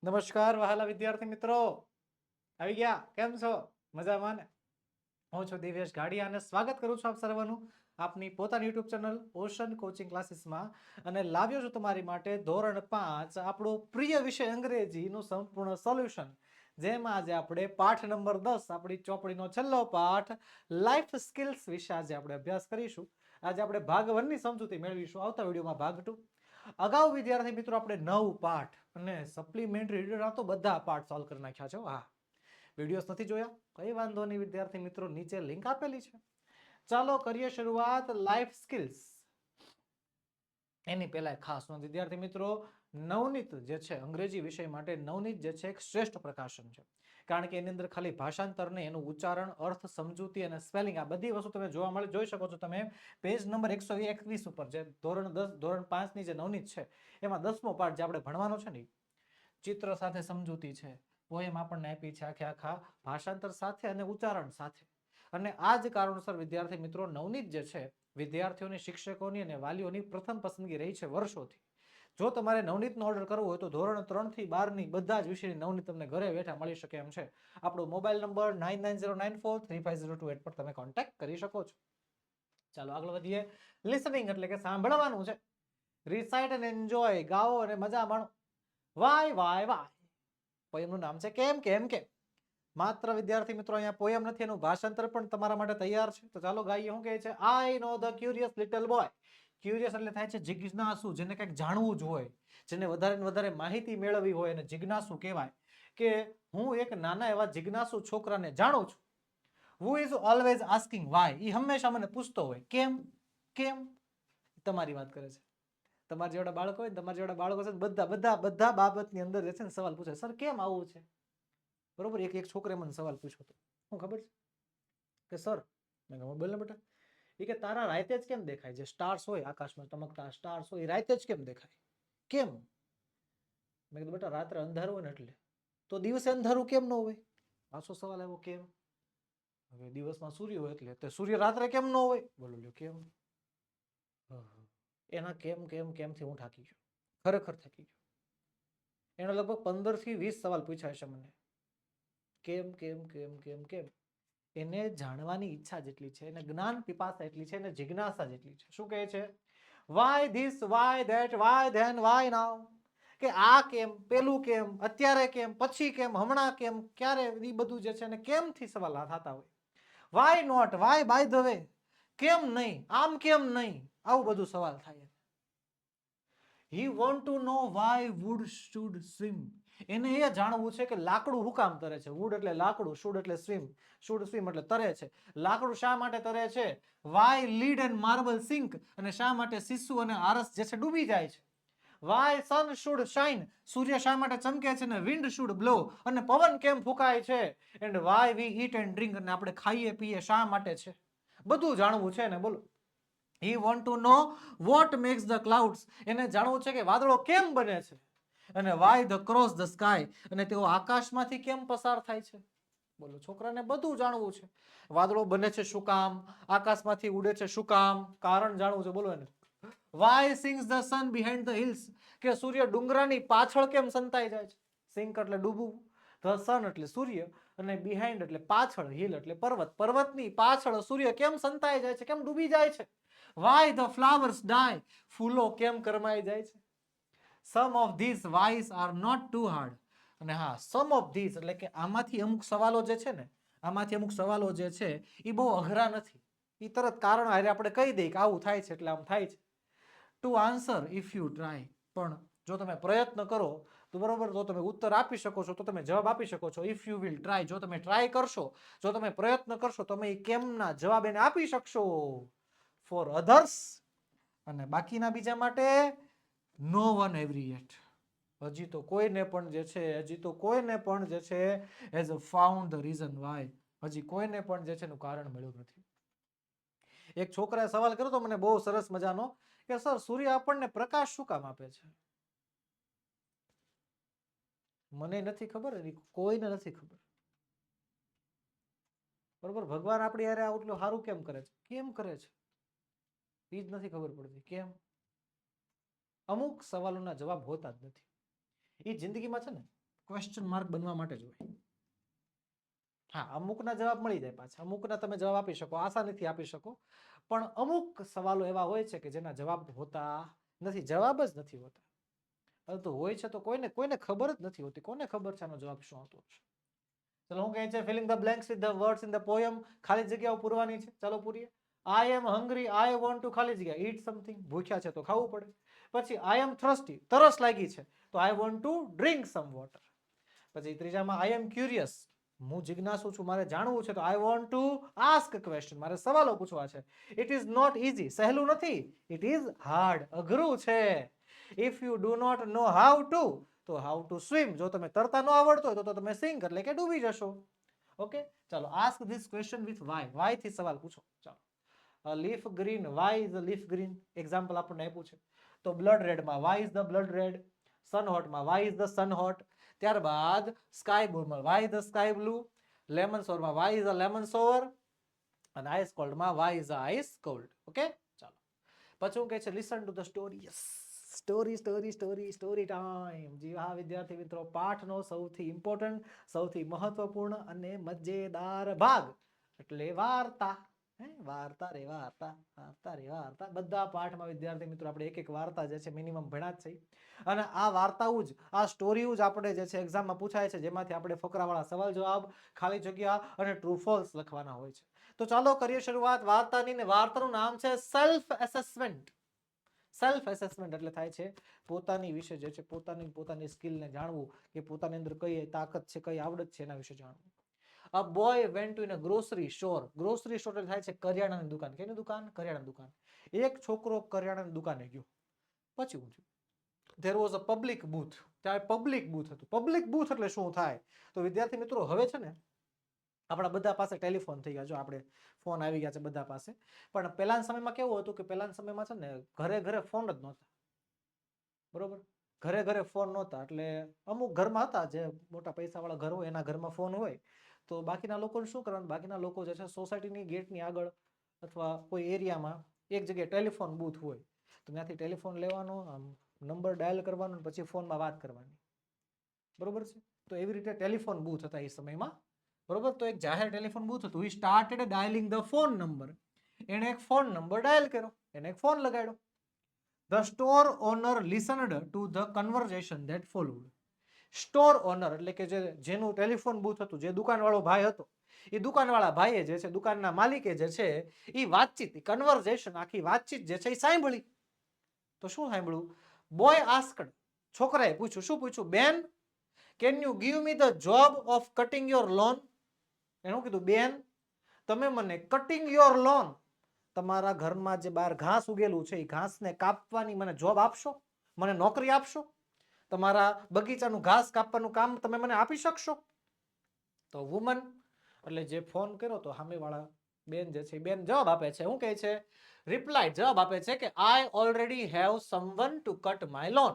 નમસ્કાર વહાલા વિદ્યાર્થી મિત્રો, આવી ગયા? કેમ છો? મજામાં ને? હું છું દિવ્યેશ ગાડિયા અને સ્વાગત કરું છું આપ સર્વનું આપની પોતાની યુટ્યુબ ચેનલ ઓશન કોચિંગ ક્લાસીસમાં. અને લાવ્યો છું તમારી માટે ધોરણ 5 આપણો પ્રિય વિષય અંગ્રેજીનું સંપૂર્ણ સોલ્યુશન, જેમાં આજે આપણે પાઠ નંબર 10 આપણી ચોપડીનો છેલ્લો પાઠ લાઈફ સ્કિલ્સ વિશે આજે આપણે અભ્યાસ કરીશું. આજે આપણે ભાગ 1 ની સમજૂતી મેળવીશું, આવતા વિડીયોમાં ભાગ 2. અગાઉ વિદ્યાર્થી મિત્રો આપણે 9 પાઠ અને સપ્લિમેન્ટરી રીડરના તો બધા પાઠ સોલ્વ કરી નાખ્યા છે. હા, વિડીયોસ નથી જોયા? કઈ વાંધો નહીં વિદ્યાર્થી મિત્રો, નીચે લિંક આપેલી છે. ચાલો કરીએ શરૂઆત લાઈફ સ્કિલ્સ. એની પહેલા ખાસ નોંધ વિદ્યાર્થી મિત્રો, નવનીત જે છે અંગ્રેજી વિષય માટે નવનીત જે છે એક શ્રેષ્ઠ પ્રકાશન છે, કારણ કે એની અંદર ખાલી ભાષાંતર નહીં, એનું ઉચ્ચારણ, અર્થ, સમજૂતી અને સ્પેલિંગ આ બધી વસ્તુ તમે જોઈ શકો છો. તમે પેજ નંબર 121 ઉપર જે ધોરણ 10 ધોરણ 5 ની જે નવનીત છે એમાં 10મો પાઠ જે આપણે ભણવાનો છે ને, ચિત્ર સાથે સમજૂતી છે, પોએમ આપણને આપી છે આખા ભાષાંતર સાથે અને ઉચ્ચારણ સાથે. અને આ જ કારણોસર વિદ્યાર્થી મિત્રો નવનીત જે છે વિદ્યાર્થીઓની, શિક્ષકોની અને વાલીઓની પ્રથમ પસંદગી રહી છે વર્ષોથી. જો તમારે નવનીતનો ઓર્ડર કરવો હોય તો ધોરણ 3 થી 12 ની બધા જ વિષયની નવનીત તમને ઘરે બેઠા મળી શકે એમ છે. આપણો મોબાઈલ નંબર 9909435028 પર તમે કોન્ટેક્ટ કરી શકો છો. ચાલો આગળ વધીએ. લિસનિંગ એટલે કે સાંભળવાનું છે. રિસાઇટ એન્ડ એન્જોય, ગાઓ અને મજા માણો. Y Y Y. પોએમનું નામ છે કેમ કેમ કેમ. માત્ર વિદ્યાર્થી મિત્રો અહીંયા પોએમ નથી, એનું ભાષાંતર પણ તમારા માટે તૈયાર છે. તો ચાલો ગાઈએ. શું કહે છે? I know the curious little boy. Curious એટલે થાય છે જિજ્ઞાસુ, જેને કંઈક જાણવું જ હોય, જેને વધારે ને વધારે માહિતી મેળવવી હોય એને જિજ્ઞાસુ કહેવાય. કે હું એક નાના એવા જિજ્ઞાસુ છોકરાને જાણું છું. Who is always asking why. એ હંમેશા મને પૂછતો હોય કેમ કેમ. તમારી વાત કરે છે. તમારા જેવડા બાળકો હોય ને, તમારા જેવડા બાળકો છે બધા બધા બધા બાબતની અંદર જે છે ને સવાલ પૂછે, સર કેમ આવું છે? બરોબર. એક છોકરે મને સવાલ પૂછ્યો હતો, શું ખબર છે કે સર, મેં કહ્યું બોલ ને બેટા. એ કે તારા રાતે જ કેમ દેખાય? જે સ્ટાર્સ હોય આકાશમાં ચમકતા સ્ટાર્સ હોય, એ રાતે જ કેમ દેખાય? કેમ? મેં કીધું બેટા રાત્રે અંધારું હોય ને એટલે. તો દિવસે અંધારું કેમ ન હોય? પાછો સવાલ આવ્યો કેમ? હવે દિવસમાં સૂર્ય હોય એટલે સૂર્ય રાત્રે કેમ ન હોય? બોલો લ્યો કેમ? એના કેમ કેમ કેમથી હું થાકી ગયો, ખરેખર થાકી ગયો. એનો લગભગ 15 થી 20 સવાલ પૂછ્યા હશે મને. કેમ કેમ કેમ કેમ કેમ. એને જાણવાની ઈચ્છા જેટલી છે, એને જ્ઞાન પીપાસા એટલી છે, એને જિજ્ઞાસા જેટલી છે. શું કહે છે? Why this, why that, why then, why now. કે આ કેમ, પેલું કેમ, અત્યારે કેમ, પછી કેમ, હમણાં કેમ, ક્યારે, એ બધું જે છે ને કેમથી સવાલ થતા હોય. Why not, why by the way, કેમ નહીં, આમ કેમ નહીં, આવું બધું સવાલ થાય. He want to know why wood should swim. એને એ જાણવું છે કે લાકડું શું કામ તરે છે. વુડ એટલે લાકડું, શુડ એટલે સ્વિમ, શુડ સ્વિમ એટલે તરે છે. લાકડું શા માટે તરે છે? Why lead and marble sink. અને શા માટે શિશુ અને આરસ જે છે ડૂબી જાય છે. Why sun should shine. સૂર્ય શા માટે ચમકે છે ને વિન્ડ શુડ બ્લો. અને પવન કેમ ફૂંકાય છે. And why we eat and drink. અને આપણે ખાઈએ પીએ શા માટે છે. બધું જાણવું છે ને. બોલો. He want to know what makes the clouds. એને જાણવું છે કે વાદળો કેમ બને છે. અને why the cross the sky. અને તેઓ આકાશમાંથી કેમ પસાર થાય છે. બોલો, છોકરાને બધું જાણવું છે. વાદળો બને છે શું કામ, આકાશમાંથી ઉડે છે શું કામ, કારણ જાણવું છે. બોલો એને. Why sinks the sun behind the hills. કે સૂર્ય ડુંગરાની પાછળ કેમ સંતાઈ જાય છે. સિંક એટલે ડૂબવું, the sun એટલે સૂર્ય, અને behind એટલે પાછળ, hill એટલે પર્વત, પર્વતની પાછળ સૂર્ય કેમ સંતાઈ જાય છે, કેમ ડૂબી જાય છે. Why the flowers die. ફૂલો કેમ કરમાઈ જાય છે. Some of these whys are not too hard. અને હા, some of these એટલે કે આમાંથી અમુક સવાલો જે છે ને, આમાંથી અમુક સવાલો જે છે એ બહુ અઘરા નથી. એ તરત કારણ હારે આપણે કહી દઈએ કે આવું થાય છે એટલે આમ થાય છે. To answer if you try. પણ જો તમે પ્રયત્ન કરો તો બરોબર, તો તમે ઉત્તર આપી શકો છો, તો તમે જવાબ આપી શકો છો. ઇફ યુ વિલ ટ્રાય, જો તમે ટ્રાય કરશો, જો તમે પ્રયત્ન કરશો, તમે કેમના જવાબ એને આપી શકશો. For others. અને બાકીના બીજા માટે નો વન એવરી યેટ. હજી તો કોઈને પણ જે છે, હજી તો કોઈને પણ જે છે has found the reason Y. હજી કોઈને પણ જે છે એનું કારણ મળ્યું નથી. એક છોકરાએ સવાલ કર્યો તો મને બહુ સરસ મજાનો, કે સર સૂર્ય આપણને પ્રકાશ શું કામ આપે છે. મને નથી ખબર, કોઈને નથી ખબર. બરોબર. ભગવાન આપણી યારે આટલું સારું કેમ કરે છે, કેમ કરે છે, એ જ નથી ખબર પડતી. કેમ? અમુક સવાલોના જવાબ હોતા જ નથી. એ જિંદગીમાં છે ને ક્વેશ્ચન માર્ક બનવા માટે જ હોય. હા, અમુકના જવાબ મળી જાય પાછા, અમુકના તમે જવાબ આપી શકો, આસાનીથી આપી શકો, પણ અમુક સવાલો એવા હોય છે કે જેના જવાબ હોતા નથી, જવાબ જ નથી હોતા. પરંતુ હોય છે તો કોઈને ખબર જ નથી હોતી. કોને ખબર છે આનો જવાબ શું આવતો હશે? ચલો, હું કહે છે filling the blanks with the words in the poem. ખાલી જગ્યાઓ પૂરવાની છે. ચાલો પૂરીએ. આઈ am hungry, I want to ખાલી જગ્યા ઈટ સમથિંગ. ભૂખ્યા છે તો ખાવું પડે. પછી આઈ એમ થર્સ્ટી, તરસ લાગી છે તો I want to drink some water. પછી ત્રીજામાં આઈ એમ ક્યુરિયસ, હું જિજ્ઞાસુ છું, મારે જાણવું છે તો I want to ask question, મારે સવાલો પૂછવા છે. ઇટ ઇઝ નોટ ઇઝી, સહેલું નથી. ઇટ ઇઝ હાર્ડ, અઘરું છે. If you do not know how to, તો હાઉ ટુ સ્વિમ, જો તમે તરતા ન આવડતો હોય તો તમે સિંક એટલે કે ડૂબી જશો. ઓકે, ચાલો ask this question with why થી સવાલ પૂછો. ચાલો, leaf green, why is leaf green, example આપણને આપ્યું છે. તો બ્લડ રેડમાં why is the blood red, sun હોટમાં why is the sun hot, ત્યારબાદ સ્કાય બ્લુમાં why is the sky blue, lemon સોવરમાં why is the lemon sour, અને આઈસ કોલ્ડમાં why is the ice cold. Okay, ચાલો પછી હું કહે છે listen to the story. Yes, story story story story time. જી હા વિદ્યાર્થી મિત્રો, પાઠનો સૌથી ઇમ્પોર્ટન્ટ, સૌથી મહત્વપૂર્ણ અને મજેદાર ભાગ એટલે વાર્તા. વાર્તા રે વાર્તા, વાર્તા રે વાર્તા. બધા પાઠમાં વિદ્યાર્થી મિત્રો આપણે એક એક વાર્તા જે છે મિનિમમ ભણ્યા જ છે. અને આ વાર્તાઓ જ, આ સ્ટોરીઓ જ આપણે જે છે એક્ઝામમાં પૂછાય છે, જેમાંથી આપણે ફકરાવાળા સવાલ જવાબ, ખાલી જગ્યા અને ટ્રુ ફોલ્સ લખવાના હોય છે. તો ચાલો કરીએ શરૂઆત વાર્તાની. ને વાર્તાનું નામ છે સેલ્ફ એસેસમેન્ટ. સેલ્ફ એસેસમેન્ટ એટલે થાય છે પોતાની વિશે જે છે પોતાની સ્કિલને જાણવું, કે પોતાની અંદર કઈ તાકાત છે, કઈ આવડત છે, એના વિશે જાણવું. A boy went to in a grocery store. Grocery store એટલે થાય છે કરિયાણાની દુકાન. કેની દુકાન? કરિયાણાની દુકાન. એક છોકરો કરિયાણાની દુકાને ગયો. પછી હું there was a public booth. ત્યાં પબ્લિક બૂથ હતું. પબ્લિક બૂથ એટલે શું થાય? તો વિદ્યાર્થી મિત્રો હવે છે ને આપણા બધા પાસે ટેલિફોન થઈ ગયા. જો આપણે ફોન આવી ગયા છે બધા પાસે, પણ પહેલાના સમયમાં કેવું હતું કે પહેલાના સમયમાં છે ને ઘરે ઘરે ફોન જ નહોતા. બરોબર, ઘરે ઘરે ફોન નહોતા. એટલે અમુક ઘરમાં હતા, જે મોટા પૈસાવાળા ઘર હોય એના ઘરમાં ફોન હોય. તો બાકીના લોકોને શું કરવાનું? બાકીના લોકો જે છે સોસાયટીની ગેટની આગળ અથવા કોઈ એરિયામાં એક જગ્યાએ ટેલિફોન બૂથ હોય, તો ત્યાંથી ટેલિફોન લેવાનો, નંબર ડાયલ કરવાનો, પછી ફોનમાં વાત કરવાની. બરોબર છે? તો એવી રીતે ટેલિફોન બૂથ હતા એ સમયમાં. બરોબર, તો એક જાહેર ટેલિફોન બૂથ હતું. He started dialing the phone number. એને એક ફોન નંબર ડાયલ કર્યો, એને એક ફોન લગાડ્યો. The store owner listened to the conversation that followed. Store owner એટલે કે જેનું ટેલિફોન બૂથ હતું, જે દુકાનવાળો ભાઈ હતો, એ દુકાનવાળા ભાઈએ જે છે, દુકાનના માલિકે જે છે, એ વાતચીત, કન્વર્ઝેશન, આખી વાતચીત જે છે એ સાંભળી. તો શું સાંભળ્યું? બોય આસ્કડ, છોકરાએ પૂછ્યું. શું પૂછ્યું? બેન, can you give me the job of cutting your loan. એનું કીધું, બેન તમે મને કટિંગ યોર લોન, તમારા ઘરમાં જે બહાર ઘાસ ઉગેલું છે એ ઘાસને કાપવાની મને જોબ આપશો? મને નોકરી આપશો? તમારા બગીચાનું ઘાસ કાપવાનું કામ તમે મને આપી શકશો? તો વુમન એટલે જે ફોન કર્યો તો સામેવાળા બેન જે છે, બેન જવાબ આપે છે. શું કહે છે? રિપ્લાય, જવાબ આપે છે કે I already have someone to cut my lawn.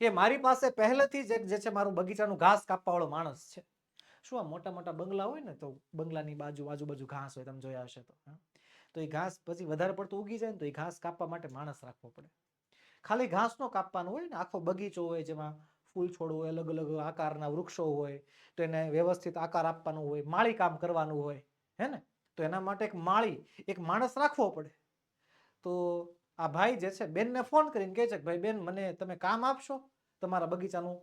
એ મારી પાસે પહેલેથી જ એક જે છે મારું બગીચાનું ઘાસ કાપવા વાળો માણસ છે. શું આ મોટા મોટા બંગલા હોય ને, તો બંગલાની આજુબાજુ ઘાસ હોય, તમે જોયા હશે તો એ ઘાસ પછી વધારે પડતું ઉગી જાય ને તો એ ઘાસ કાપવા માટે માણસ રાખવો પડે. ખાલી ઘાસ નો કાપવાનું હોય ને, આખો બગીચો હોય જેમાં ફૂલ છોડ હોય, અલગ અલગ આકારના વૃક્ષો હોય, તો એને વ્યવસ્થિત આકાર આપવાનો હોય, માળી કામ કરવાનું હોય, હે ને, તો એના માટે એક માળી, એક માણસ રાખવો પડે. તો આ ભાઈ જે છે બેનને ફોન કરીને કહે છે કે ભાઈ બેન મને તમે કામ આપશો તમારા બગીચાનું?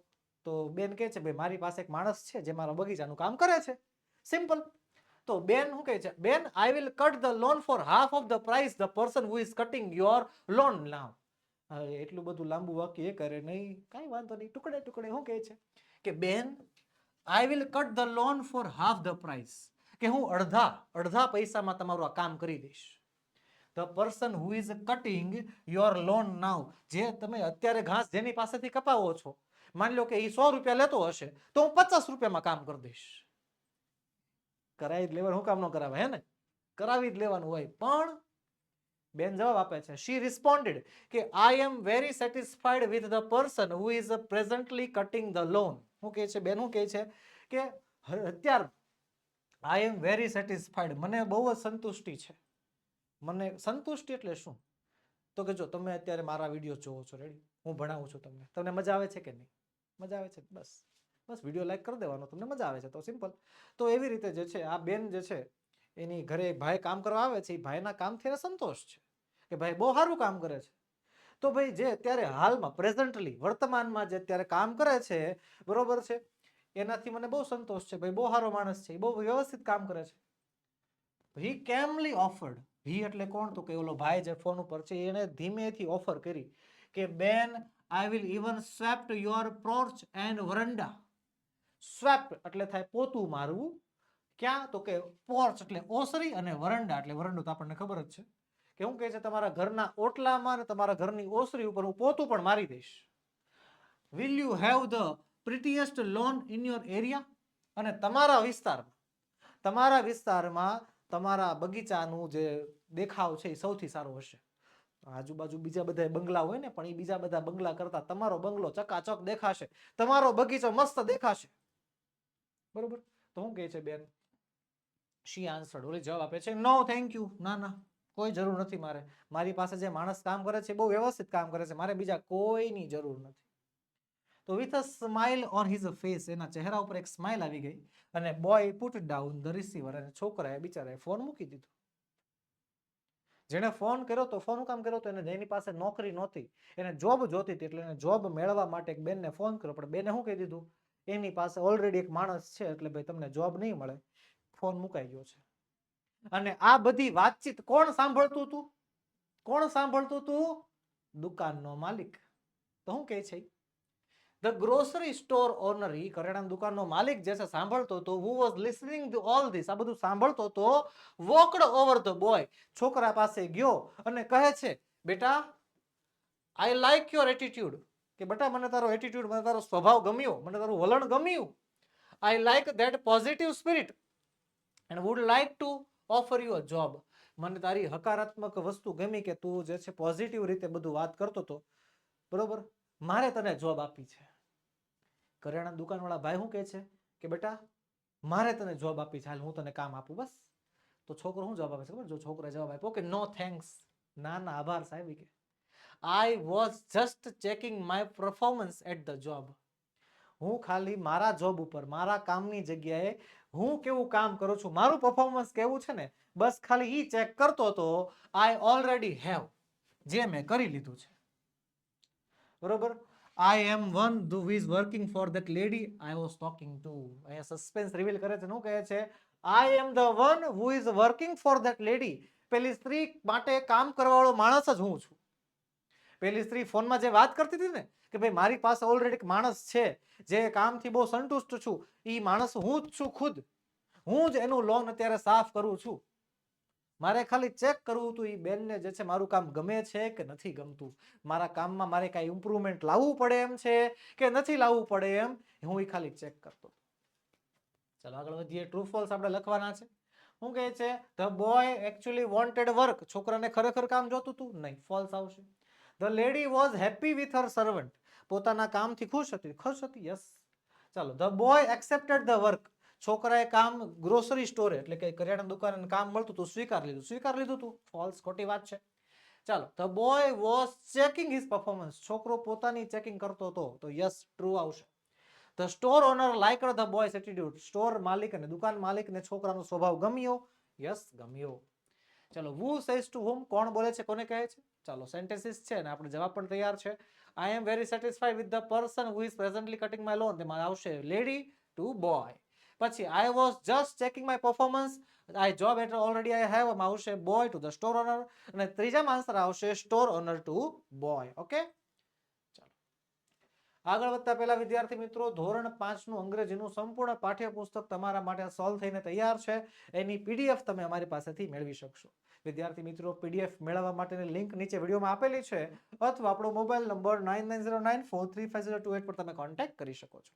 તો બેન કહે છે ભાઈ મારી પાસે એક માણસ છે જે મારા બગીચાનું કામ કરે છે. સિમ્પલ. તો બેન શું કહે છે? બેન I will cut the lawn for half of the price the person who is cutting your lawn now. એટલું બધું લાંબુ વાક્ય એ કરે નહીં, કાંઈ વાંધો નહીં, ટુકડે ટુકડે શું કહે છે કે બેન I will cut the lawn for half the price, કે હું અડધા પૈસામાં તમારું આ કામ કરી દઈશ. The person who is cutting your lawn now, જે તમે અત્યારે ઘાસ જેની પાસેથી કપાવો છો, માની લો કે એ 100 રૂપિયા લેતો હશે તો હું 50 રૂપિયામાં કામ કરી દઈશ. કરાવી જ લેવાનું, શું કામ ન કરાવે? હે ને, કરાવી જ લેવાનું હોય. પણ બેન જવાબ આપે છે, શી રિસ્પોન્ડેડ કે I am very satisfied with the person who is presently cutting the lawn. શું કહે છે બેન? શું કહે છે કે અત્યારે આઈ એમ વેરી સેટિસ્ફાઈડ, મને બહુ જ સંતુષ્ટિ છે. મને સંતુષ્ટિ એટલે શું? તો કે જો તમે અત્યારે મારા વિડીયો જોવો છો, રેડી, હું ભણાવું છું તમને, તમને મજા આવે છે કે નહીં? મજા આવે છે, બસ. બસ વિડીયો લાઈક કરી દેવાનો, તમને મજા આવે છે તો સિમ્પલ. તો એવી રીતે જે છે આ બેન જે છે એની ઘરે ભાઈ કામ કરવા આવે છે, એ ભાઈના કામથી એને સંતોષ છે કે ભાઈ બહુ સારું કામ કરે છે. તો ભાઈ જે અત્યારે હાલમાં પ્રેઝન્ટલી વર્તમાનમાં જે અત્યારે કામ કરે છે, બરોબર છે, એનાથી મને બહુ સંતોષ છે, ભાઈ બહુ સારો માણસ છે, બહુ વ્યવસ્થિત કામ કરે છે. હી કેમલી ઓફર્ડ, હી એટલે કોણ? તો કે ઓલો ભાઈ જે ફોન ઉપર છે એને ધીમેથી ઓફર કરી કે બેન I will even swept your porch and veranda. Swept એટલે થાય પોતું મારવું, ક્યાં? તો કે પોર્ચ એટલે ઓસરી અને વરંડા એટલે વરંડો તો આપણને ખબર જ છે કે હું કહે છે તમારા ઘરના ઓટલામાં અને તમારા ઘરની ઓસરી ઉપર હું પોતું પણ મારી દઈશ. Will you have the prettiest lawn in your area? અને તમારા વિસ્તારમાં તમારા બગીચાનું જે દેખાવ છે એ સૌથી સારો હશે. આજુબાજુ બીજા બધા બંગલા હોય ને, પણ એ બીજા બધા બંગલા કરતા તમારો બંગલો ચકાચક દેખાશે, તમારો બગીચો મસ્ત દેખાશે, બરોબર? તો શું કહે છે બેન? શી આન્સર્ડ, ઓલી જવાબ આપે છે નો થેન્ક યુ, ના ના કોઈ જરૂર નથી મારે, મારી પાસે જે માણસ કામ કરે છે બહુ વ્યવસ્થિત કામ કરે છે, મારે બીજા કોઈની જરૂર નથી. તો with a smile on his face, એના ચહેરા ઉપર એક સ્માઇલ આવી ગઈ અને boy put down the receiver, અને છોકરાએ બિચારાએ ફોન મૂકી દીધો. જેને ફોન કર્યો તો ફોન કામ કર્યો તો એને જેની પાસે નોકરી નહોતી, એને જોબ જોતી હતી, એટલે એને જોબ મેળવવા માટે એક બેનને ફોન કર્યો, પણ બેને શું કહી દીધું? એની પાસે ઓલરેડી એક માણસ છે, એટલે ભાઈ તમને જોબ નહીં મળે, ફોન મુકાઈ ગયો છે. અને આ બધી વાતચીત કોણ સાંભળતું હતું? કોણ સાંભળતું હતું? દુકાનનો માલિક. તો શું કહે છે? ધ ગ્રોસરી સ્ટોર ઓનર, ઈ કરિયાણાની દુકાનનો માલિક જે છે સાંભળતો હતો, who was listening to all this, આ બધું સાંભળતો હતો, walked over the boy, છોકરા પાસે ગયો અને કહે છે બેટા આઈ લાઈક યોર એટીટ્યુડ, કે બેટા મને તારો એટીટ્યુડ, મને તારો સ્વભાવ ગમ્યો, મને તારું વલણ ગમ્યું. I like that positive spirit and would like to offer you a job, મને તારી હકારાત્મક વસ્તુ ગમી કે તું જે છે પોઝિટિવ રીતે બધું વાત કરતો હતો, બરોબર, મારે તને જોબ આપી છે. કરિયાણા દુકાનવાળા ભાઈ શું કહે છે કે બેટા મારે તને જોબ આપી છે, હાલ હું તને કામ આપું બસ. તો છોકરો શું જવાબ આપે છે ખબર? જો છોકરાએ જવાબ આપ્યો કે નો થેન્ક્સ, ના ના આભાર સાહેબ, કે I was just checking my performance at the job, હું ખાલી મારા જોબ ઉપર, મારા કામની જગ્યાએ હું કેવું કામ કરું છું, મારું પરફોર્મન્સ કેવું છે ને, બસ ખાલી ઈ ચેક કરતો હતો. આઈ ઓલરેડી હેવ, જે મેં કરી લીધું છે, બરોબર. I am one who is working for that lady I was talking to. અહીંયા સસ્પેન્સ રિવીલ કરે છે, શું કહે છે? I am the one who is working for that lady. પેલી સ્ત્રી માટે કામ કરવાવાળો માણસ જ હું છું. પેલી સ્ત્રી ફોનમાં જે વાત કરતી હતી ને કે ભાઈ મારી પાસે ઓલરેડી એક માણસ છે જે કામથી બહુ સંતુષ્ટ છું, એ માણસ હું જ છું ખુદ, હું જ એનું લોન અત્યારે સાફ કરું છું. મારે ખાલી ચેક કરવું હતું એ બેનને જે છે મારું કામ ગમે છે કે નથી ગમતું, મારા કામમાં મારે કાંઈ ઇમ્પ્રુવમેન્ટ લાવવું પડે એમ છે કે નથી લાવવું પડે એમ, હું એ ખાલી ચેક કરતો. ચાલો આગળ વધીએ. ટ્રુ ફોલ્સ આપણે લખવાના છે. શું કહે છે? The boy actually wanted work, છોકરાને ખરેખર કામ જોતું હતું? નહીં, ફોલ્સ આવશે. The lady was happy with her servant, પોતાના કામથી ખુશ હતી? ખુશ હતી, યસ. ચાલો, the boy accepted the work, છોકરાએ કામ ગ્રોસરી સ્ટોરે એટલે કે કરિયાણા દુકાને કામ મળતું હતું, સ્વીકાર લીધું હતું? ફોલ્સ, ખોટી વાત છે. ચાલો, the boy was checking his performance, છોકરો પોતાની ચેકિંગ કરતો હતો, તો યસ ટ્રુ આવશે. The store owner liked the boy's attitude, store માલિક અને દુકાન માલિકને છોકરાનો સ્વભાવ ગમ્યો? યસ, ગમ્યો. ચાલો, who says to whom, કોણ બોલે છે, કોને કહે છે? ચાલો, સેન્ટેન્સીસ છે ને આપણે જવાબ પણ તૈયાર છે. I am very satisfied with the person who is presently cutting my lawn, તેમાં આવશે લેડી ટુ બોય. પછી I was just checking my performance, I job already I have, માં આવશે boy to the store owner, અને ત્રીજામાં answer આવશે store owner to boy. Okay, ચાલો આગળ વધતા પહેલા વિદ્યાર્થી મિત્રો, ધોરણ 5 નું અંગ્રેજીનું સંપૂર્ણ પાઠ્યપુસ્તક તમારા માટે સોલ્વ થઈને તૈયાર છે. એની પીડીએફ તમે અમારી પાસેથી મેળવી શકશો. વિદ્યાર્થી મિત્રો, પીડીએફ મેળવવા માટેની લિંક નીચે વિડીયોમાં આપેલી છે, અથવા આપણો મોબાઈલ નંબર 9909435028 પર તમે કોન્ટેક્ટ કરી શકો છો.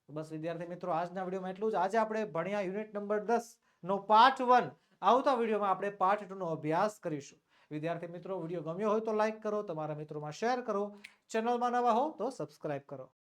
બસ વિદ્યાર્થી મિત્રો, આજના વિડીયોમાં એટલું જ. આજે આપણે ભણ્યા યુનિટ નંબર 10 નો પાર્ટ 1. આવતા વિડીયોમાં આપણે પાર્ટ 2 નો અભ્યાસ કરીશું. વિદ્યાર્થી મિત્રો, વિડીયો ગમ્યો હોય તો લાઈક કરો, તમારા મિત્રોમાં શેર કરો, ચેનલમાં નવા હો તો સબસ્ક્રાઇબ કરો.